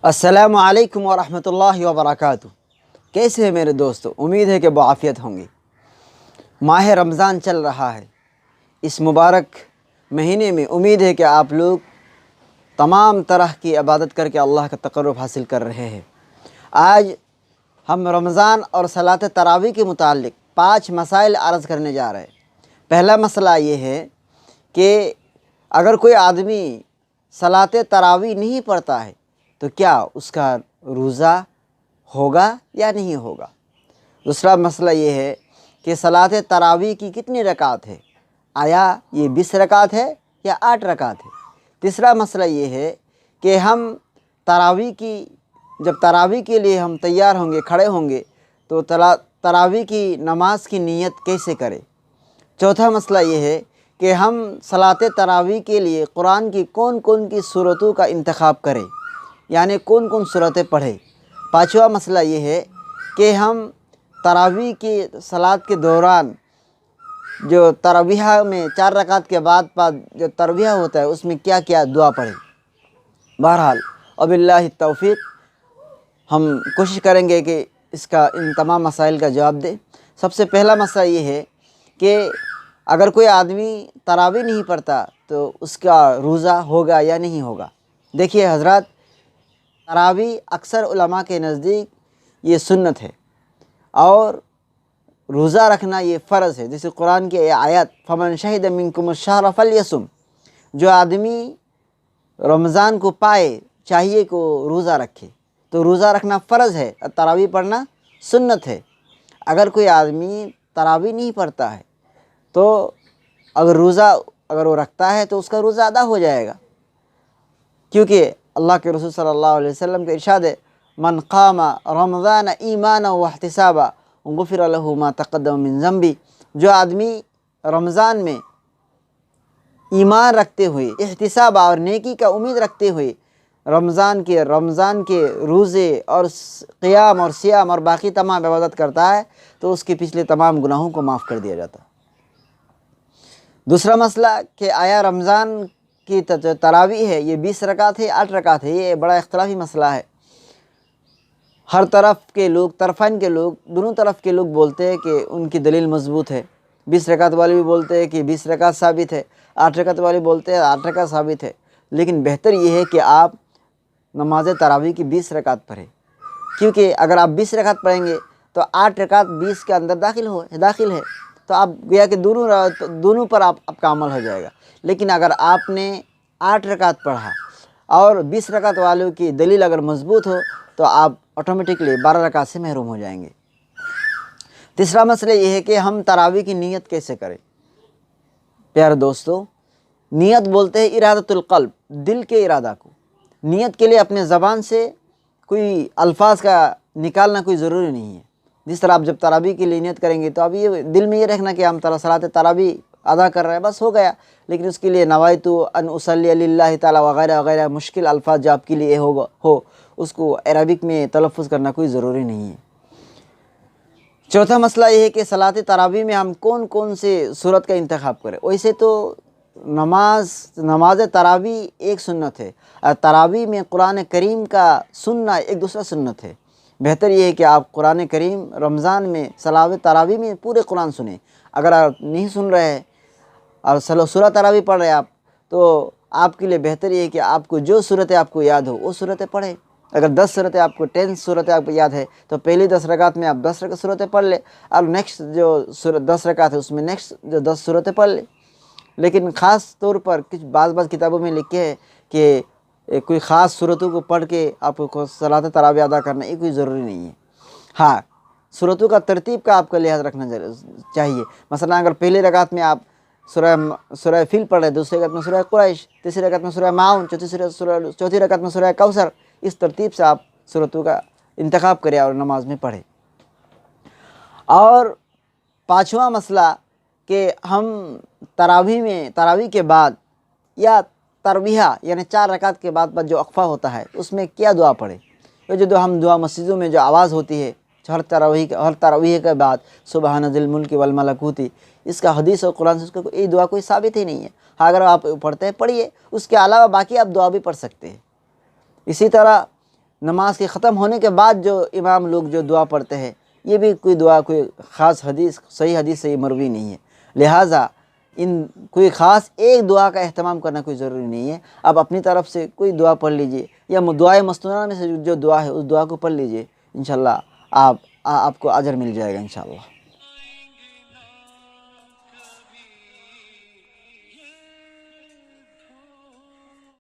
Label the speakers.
Speaker 1: السلام علیکم ورحمۃ اللہ وبرکاتہ۔ کیسے ہیں میرے دوستو؟ امید ہے کہ بعافیت ہوں گے۔ ماہ رمضان چل رہا ہے۔ اس مبارک مہینے میں امید ہے کہ آپ لوگ تمام طرح کی عبادت کر کے اللہ کا تقرب حاصل کر رہے ہیں۔ آج ہم رمضان اور صلاۃ تراویح کے متعلق 5 مسائل عرض کرنے جا رہے ہیں۔ پہلا مسئلہ یہ ہے کہ اگر کوئی آدمی صلاۃ تراویح نہیں پڑھتا ہے تو کیا اس کا روزہ ہوگا یا نہیں ہوگا؟ دوسرا مسئلہ یہ ہے کہ صلاۃ تراویح کی کتنی رکعت ہے؟ آیا یہ 20 رکعت ہے یا 8 رکعت ہے؟ تیسرا مسئلہ یہ ہے کہ ہم جب تراویح کے لیے ہم تیار ہوں گے، کھڑے ہوں گے، تو تراویح کی نماز کی نیت کیسے کریں؟ چوتھا مسئلہ یہ ہے کہ ہم صلاۃ تراویح کے لیے قرآن کی کون کون کی سورتوں کا انتخاب کریں، یعنی کون کون سورتیں پڑھیں۔ پانچواں مسئلہ یہ ہے کہ ہم تراویح کی صلاۃ کے دوران جو تراویح میں 4 رکعت کے بعد جو تراویح ہوتا ہے اس میں کیا کیا دعا پڑھیں۔ بہرحال وباللہ التوفیق، ہم کوشش کریں گے کہ ان تمام مسائل کا جواب دیں۔ سب سے پہلا مسئلہ یہ ہے کہ اگر کوئی آدمی تراویح نہیں پڑھتا تو اس کا روزہ ہوگا یا نہیں ہوگا؟ دیکھیے حضرات، تراویح اکثر علماء کے نزدیک یہ سنت ہے اور روزہ رکھنا یہ فرض ہے۔ جیسے قرآن کی آیت فمن شہد منکم الشہر فلیصم، جو آدمی رمضان کو پائے چاہیے کہ روزہ رکھے، تو روزہ رکھنا فرض ہے اور تراویح پڑھنا سنت ہے۔ اگر کوئی آدمی تراویح نہیں پڑھتا ہے تو اگر وہ رکھتا ہے تو اس کا روزہ ادا ہو جائے گا، کیونکہ اللہ کے رسول صلی اللہ علیہ وسلم کا ارشاد ہے من قام رمضان ایمانا واحتسابا غفر له ما تقدم من ذنبی، جو آدمی رمضان میں ایمان رکھتے ہوئے، احتساب اور نیکی کا امید رکھتے ہوئے رمضان کے روزے اور قیام اور صیام اور باقی تمام عبادت کرتا ہے تو اس کے پچھلے تمام گناہوں کو معاف کر دیا جاتا ہے۔ دوسرا مسئلہ کہ آیا رمضان کی تراویح ہے یہ 20 رکعت ہے 8 رکعت ہے؟ یہ بڑا اختلافی مسئلہ ہے۔ ہر طرف کے لوگ، طرفین کے لوگ، دونوں طرف کے لوگ بولتے ہیں کہ ان کی دلیل مضبوط ہے۔ 20 رکعت والے بھی بولتے ہیں کہ 20 رکعت ثابت ہے، 8 رکعت والے بولتے ہیں 8 رکعت ثابت ہے۔ لیکن بہتر یہ ہے کہ آپ نماز تراویح کی 20 رکعت پڑھیں، کیونکہ اگر آپ 20 رکعت پڑھیں گے تو 8 رکعت 20 کے اندر داخل ہے، تو آپ گویا کہ دونوں پر آپ کا عمل ہو جائے گا۔ لیکن اگر آپ نے 8 رکعت پڑھا اور 20 رکعت والوں کی دلیل اگر مضبوط ہو تو آپ آٹومیٹکلی 12 رکعت سے محروم ہو جائیں گے۔ تیسرا مسئلہ یہ ہے کہ ہم تراویح کی نیت کیسے کریں؟ پیارے دوستو، نیت بولتے ہیں ارادۃ القلب، دل کے ارادہ کو۔ نیت کے لیے اپنے زبان سے کوئی الفاظ کا نکالنا کوئی ضروری نہیں ہے۔ جس طرح آپ جب تراویح کی لیے نیت کریں گے تو اب یہ دل میں یہ رکھنا کہ ہم صلاۃ تراویح ادا کر رہے ہیں، بس ہو گیا۔ لیکن اس کے لیے نویت ان اصلی للہ تعالی وغیرہ وغیرہ مشکل الفاظ جو آپ کے لیے ہو اس کو عربک میں تلفظ کرنا کوئی ضروری نہیں ہے۔ چوتھا مسئلہ یہ ہے کہ صلاۃ تراویح میں ہم کون کون سے صورت کا انتخاب کریں۔ ویسے تو نماز تراویح ایک سنت ہے اور تراویح میں قرآن کریم کا سننا ایک دوسرا سنت ہے۔ بہتر یہ ہے کہ آپ قرآن کریم رمضان میں صلاۃ تراویح میں پورے قرآن سنیں۔ اگر آپ نہیں سن رہے ہیں اور سورہ تراویح پڑھ رہے ہیں آپ، تو آپ کے لیے بہتر یہ ہے کہ آپ کو جو صورتیں آپ کو یاد ہو وہ صورتیں پڑھیں۔ اگر 10 صورتیں آپ کو 10 صورتیں آپ کو یاد ہے تو پہلی 10 رکعت میں آپ 10 صورتیں پڑھ لیں اور نیکسٹ جو 10 رکعت ہے اس میں نیکسٹ جو 10 صورتیں پڑھ لیں۔ لیکن خاص طور پر بعض کتابوں میں لکھے ہے کہ کوئی خاص صورتوں کو پڑھ کے آپ کو صلاۃ تراویح ادا کرنا یہ کوئی ضروری نہیں ہے۔ ہاں، صورتوں کا ترتیب کا آپ کا لحاظ رکھنا چاہیے۔ مثلا اگر پہلی رکعت میں آپ سورہ فیل پڑھ رہے، دوسری رکعت میں سورہ قریش، تیسری رکعت میں سورہ معاون، چوتھی رکعت میں سورہ کوثر، اس ترتیب سے آپ صورتوں کا انتخاب کریں اور نماز میں پڑھیں۔ اور پانچواں مسئلہ کہ ہم تراویح کے بعد یا ترویہ یعنی 4 رکعت کے بعد جو وقفہ ہوتا ہے اس میں کیا دعا پڑھیں۔ یہ جو ہم دعا مسجدوں میں جو آواز ہوتی ہے ہر تراویح کے بعد سبحان ذی الملک والملکوت، اس کا حدیث اور قرآن سے اس کا یہ دعا کوئی ثابت ہی نہیں ہے۔ اگر آپ پڑھتے ہیں پڑھیے، اس کے علاوہ باقی آپ دعا بھی پڑھ سکتے ہیں۔ اسی طرح نماز کے ختم ہونے کے بعد جو امام لوگ جو دعا پڑھتے ہیں، یہ بھی کوئی دعا کوئی خاص حدیث صحیح حدیث سے یہ مروی نہیں ہے، لہٰذا کوئی خاص ایک دعا کا اہتمام کرنا کوئی ضروری نہیں ہے۔ آپ اپنی طرف سے کوئی دعا پڑھ لیجئے، یا دعائے مسنونہ میں سے جو دعا ہے اس دعا کو پڑھ لیجئے، انشاءاللہ آپ کو اجر مل جائے گا انشاءاللہ۔